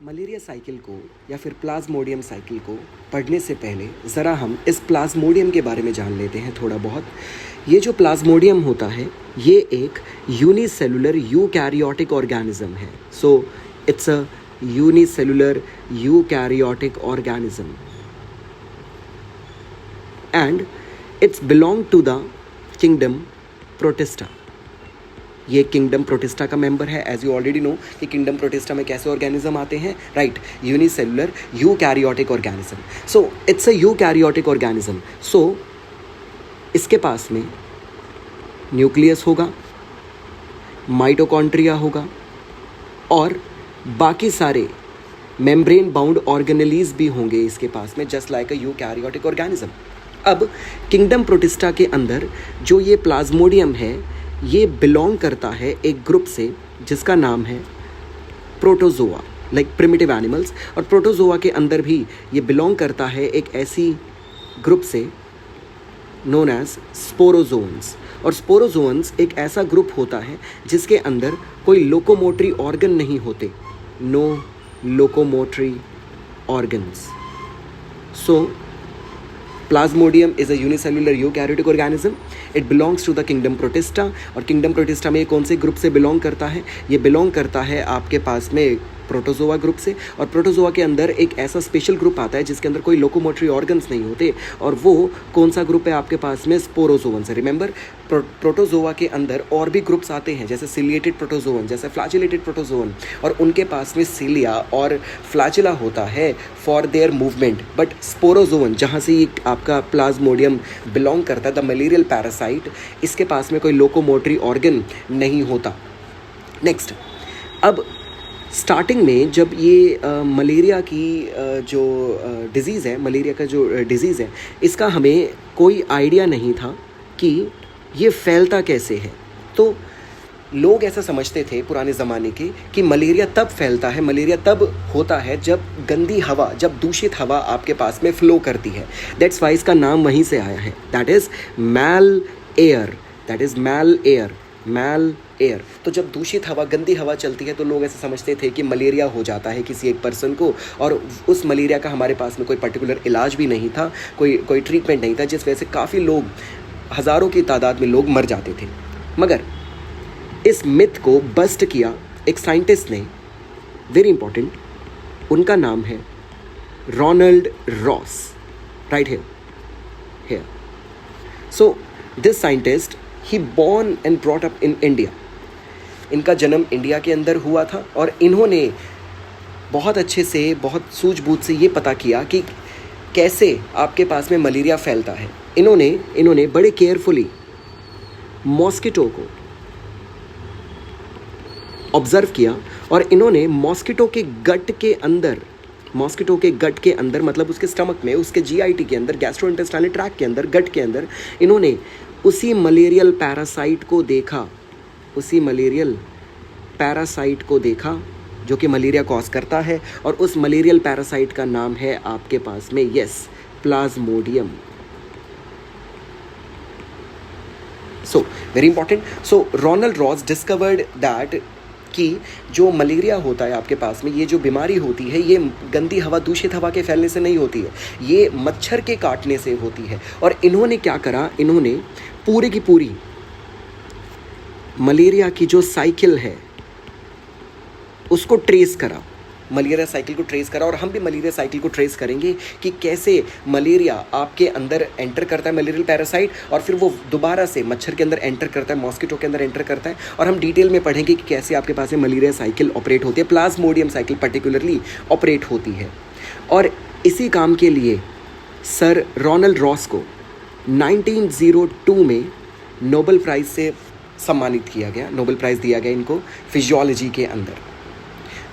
Malaria cycle को या फिर प्लाज्मोडियम साइकिल को पढ़ने से पहले ज़रा हम इस प्लाज्मोडियम के बारे में जान लेते हैं थोड़ा बहुत। ये जो प्लाज्मोडियम होता है ये एक यूनिसेलुलर यूकैरियोटिक ऑर्गेनिज्म है। So it's a unicellular eukaryotic organism and it's belong to the kingdom Protista. ये किंगडम प्रोटिस्टा का मेंबर है। एज यू ऑलरेडी नो कि किंगडम प्रोटिस्टा में कैसे ऑर्गेनिज्म आते हैं, right? Unicellular eukaryotic organism. So it's a eukaryotic organism. So इसके पास में न्यूक्लियस होगा, माइटोकॉन्ड्रिया होगा और बाकी सारे मेम्ब्रेन बाउंड ऑर्गेनेलीज भी होंगे इसके पास में, जस्ट लाइक अ यूकैरियोटिक ऑर्गेनिज्म। अब किंगडम प्रोटिस्टा के अंदर जो ये प्लाज्मोडियम है ये बिलोंग करता है एक ग्रुप से जिसका नाम है प्रोटोजोआ, लाइक प्रिमिटिव एनिमल्स। और प्रोटोजोआ के अंदर भी ये बिलोंग करता है एक ऐसी ग्रुप से नोन एज स्पोरोजोन्स। और स्पोरोजोन्स एक ऐसा ग्रुप होता है जिसके अंदर कोई लोकोमोटरी ऑर्गन नहीं होते, no locomotory organs. So plasmodium is a unicellular eukaryotic organism. It belongs to the kingdom protista. और किंगडम प्रोटिस्टा में कौन से ग्रुप से बिलोंग करता है? ये बिलोंग करता है आपके पास में प्रोटोजोआ ग्रुप से। और प्रोटोजोआ के अंदर एक ऐसा स्पेशल ग्रुप आता है जिसके अंदर कोई लोकोमोटरी ऑर्गन्स नहीं होते, और वो कौन सा ग्रुप है आपके पास में? स्पोरोजोअन्स। रिमेंबर, प्रोटोजोआ के अंदर और भी ग्रुप्स आते हैं जैसे सिलिएटेड प्रोटोजोअन, जैसे फ्लैजिलेटेड प्रोटोजोअन, और उनके पास में सिलिया और फ्लैजिला होता है फॉर देयर मूवमेंट। बट स्पोरोजोअन, जहाँ से ये आपका प्लाज्मोडियम बिलोंग करता है, द मलेरियल पैरासाइट, इसके पास में कोई लोकोमोटरी ऑर्गन नहीं होता। नेक्स्ट, अब स्टार्टिंग में जब ये मलेरिया की जो डिज़ीज़ है, मलेरिया का जो डिज़ीज़ है, इसका हमें कोई आइडिया नहीं था कि ये फैलता कैसे है। तो लोग ऐसा समझते थे पुराने ज़माने के कि मलेरिया तब फैलता है, मलेरिया तब होता है जब गंदी हवा, जब दूषित हवा आपके पास में फ़्लो करती है। दैट्स वाई इसका नाम वहीं से आया है, that is mal air, that is mal air, mal air. तो जब दूषित हवा, गंदी हवा चलती है तो लोग ऐसे समझते थे कि मलेरिया हो जाता है किसी एक पर्सन को, और उस मलेरिया का हमारे पास में कोई पर्टिकुलर इलाज भी नहीं था, कोई ट्रीटमेंट नहीं था, जिस वजह से काफ़ी लोग, हज़ारों की तादाद में लोग मर जाते थे। मगर इस मिथ को बस्ट किया एक साइंटिस्ट ने, वेरी इंपॉर्टेंट, उनका नाम है Ronald Ross, right here. So this scientist, he born and brought up in India. इनका जन्म इंडिया के अंदर हुआ था और इन्होंने बहुत अच्छे से, बहुत सूझबूझ से ये पता किया कि कैसे आपके पास में मलेरिया फैलता है। इन्होंने बड़े केयरफुली मॉस्किटो को ऑब्जर्व किया और इन्होंने मॉस्किटो के गट के अंदर, मतलब उसके स्टमक में, उसके जीआईटी के अंदर, गैस्ट्रोइंटेस्टाइनल ट्रैक्ट के अंदर, गट के अंदर, इन्होंने उसी मलेरियल पैरासाइट को देखा जो कि मलेरिया कॉज करता है। और उस मलेरियल पैरासाइट का नाम है आपके पास में, yes, plasmodium. So very important. So Ronald Ross discovered that कि जो मलेरिया होता है आपके पास में, ये जो बीमारी होती है, ये गंदी हवा, दूषित हवा के फैलने से नहीं होती है, ये मच्छर के काटने से होती है। और इन्होंने क्या करा, इन्होंने पूरी की पूरी मलेरिया की जो साइकिल है उसको ट्रेस करा, मलेरिया साइकिल को ट्रेस करा। और हम भी मलेरिया साइकिल को ट्रेस करेंगे कि कैसे मलेरिया आपके अंदर एंटर करता है, मलेरियल पैरासाइट, और फिर वो दोबारा से मच्छर के अंदर एंटर करता है, मॉस्किटो के अंदर एंटर करता है। और हम डिटेल में पढ़ेंगे कि कैसे आपके पास में मलेरिया साइकिल ऑपरेट होती है, प्लाज्मोडियम साइकिल पर्टिकुलरली ऑपरेट होती है। और इसी काम के लिए सर रोनाल्ड रॉस को 1902 में नोबेल प्राइज़ से सम्मानित किया गया, नोबेल प्राइज़ दिया गया इनको फिजियोलॉजी के अंदर।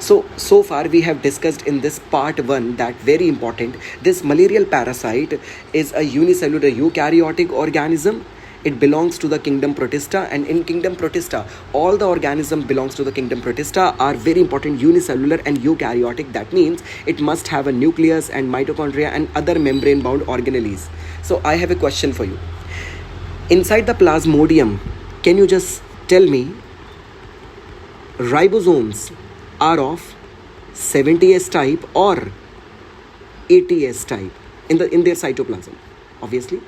So far we have discussed in this part 1 that very important, this malarial parasite is a unicellular eukaryotic organism. It belongs to the kingdom Protista, and in kingdom Protista, all the organism belongs to the kingdom Protista are very important, unicellular and eukaryotic. That means it must have a nucleus and mitochondria and other membrane bound organelles. So I have a question for you. Inside the plasmodium, can you just tell me ribosomes are of 70s type or 80s type in their cytoplasm? Obviously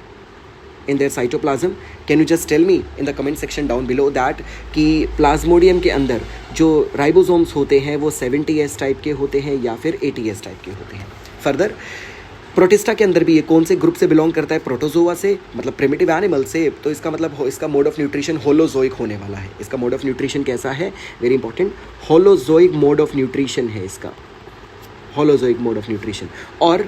in their cytoplasm. Can you just tell me in the comment section down below that कि Plasmodium के अंदर जो ribosomes होते हैं वो 70s type के होते हैं या फिर 80s टाइप के होते हैं. फर्दर प्रोटिस्टा के अंदर भी ये कौन से ग्रुप से बिलोंग करता है? प्रोटोजोआ से, मतलब प्रिमिटिव एनिमल से. तो इसका मतलब इसका मोड ऑफ न्यूट्रिशन होलोजोइक होने वाला है. इसका मोड ऑफ न्यूट्रिशन कैसा है? Very important, holozoic mode of nutrition है इसका, होलोजोइक मोड ऑफ न्यूट्रिशन. और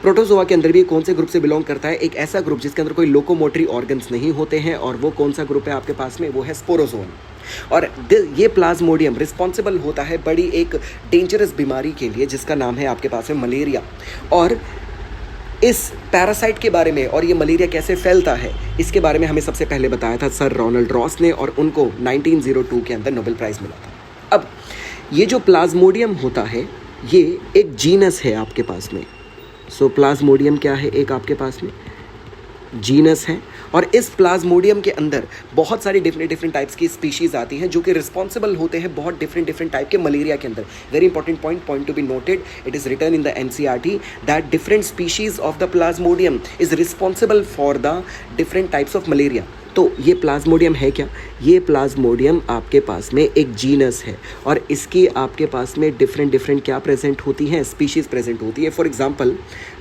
प्रोटोजोआ के अंदर भी कौन से ग्रुप से बिलोंग करता है? एक ऐसा ग्रुप जिसके अंदर कोई लोकोमोटरी ऑर्गन्स नहीं होते हैं. और वो कौन सा ग्रुप है आपके पास में? वो है स्पोरोजोन. और ये प्लाज्मोडियम रिस्पॉन्सिबल होता है बड़ी एक डेंजरस बीमारी के लिए जिसका नाम है आपके पास में मलेरिया. और इस पैरासाइट के बारे में और ये मलेरिया कैसे फैलता है इसके बारे में हमें सबसे पहले बताया था सर रोनाल्ड रॉस ने, और उनको 1902 के अंदर नोबेल प्राइज़ मिला था. अब ये जो प्लाज्मोडियम होता है ये एक जीनस है आपके पास में. सो प्लाज्मोडियम क्या है? एक आपके पास में जीनस है. और इस प्लाज्मोडियम के अंदर बहुत सारी डिफरेंट टाइप्स की स्पीशीज़ आती हैं जो कि रिस्पॉन्सिबल होते हैं बहुत डिफरेंट टाइप के मलेरिया के अंदर. Very important point to be noted, it is written in the NCERT that different species of the plasmodium is responsible for the different types of malaria. तो ये प्लाज्मोडियम है क्या? ये प्लाज्मोडियम आपके पास में एक जीनस है और इसकी आपके पास में डिफरेंट क्या प्रेजेंट होती हैं? स्पीशीज़ प्रेजेंट होती है. फॉर एग्जांपल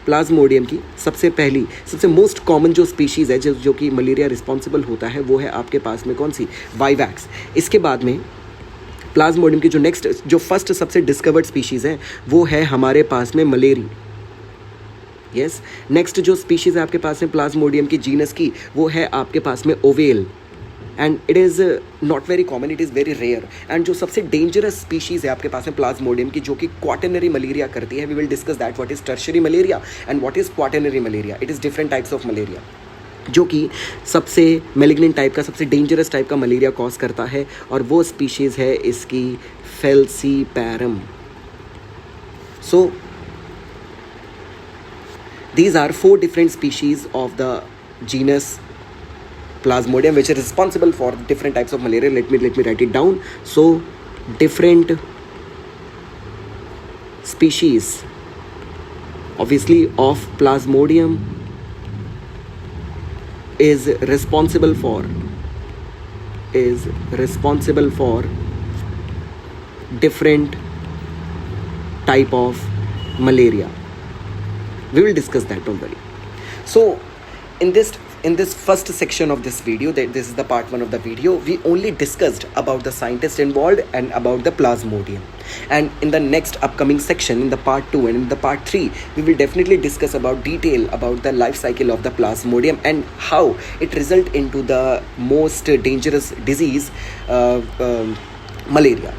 प्लाज्मोडियम की सबसे मोस्ट कॉमन जो स्पीशीज़ है जो कि मलेरिया रिस्पॉन्सिबल होता है वो है आपके पास में कौन सी? वाइवैक्स. इसके बाद में प्लाज्मोडियम की जो फर्स्ट सबसे डिस्कवर्ड स्पीशीज़ है वो है हमारे पास में मलेरी. यस. नेक्स्ट जो स्पीशीज़ है आपके पास में प्लाज्मोडियम की जीनस की वो है आपके पास में oval. And it is not very common, it is very rare. And जो सबसे डेंजरस स्पीशीज़ है आपके पास में प्लाज्मोडियम की जो कि क्वाटरनरी मलेरिया करती है, we will discuss that what is tertiary malaria and what is quaternary malaria. It is different types of malaria जो कि सबसे मेलिग्नेंट टाइप का, सबसे डेंजरस टाइप का मलेरिया कॉज करता है. और वो स्पीशीज़ है इसकी falciparum. So these are 4 different species of the genus Plasmodium which is responsible for different types of malaria. Let me write it down. So different species obviously of Plasmodium is responsible for different type of malaria. We will discuss that, don't worry. So in this first section of this video, this is the part 1 of the video, we only discussed about the scientists involved and about the plasmodium. And in the next upcoming section, in the part 2 and in the part 3, we will definitely discuss about detail about the life cycle of the plasmodium and how it result into the most dangerous disease, malaria.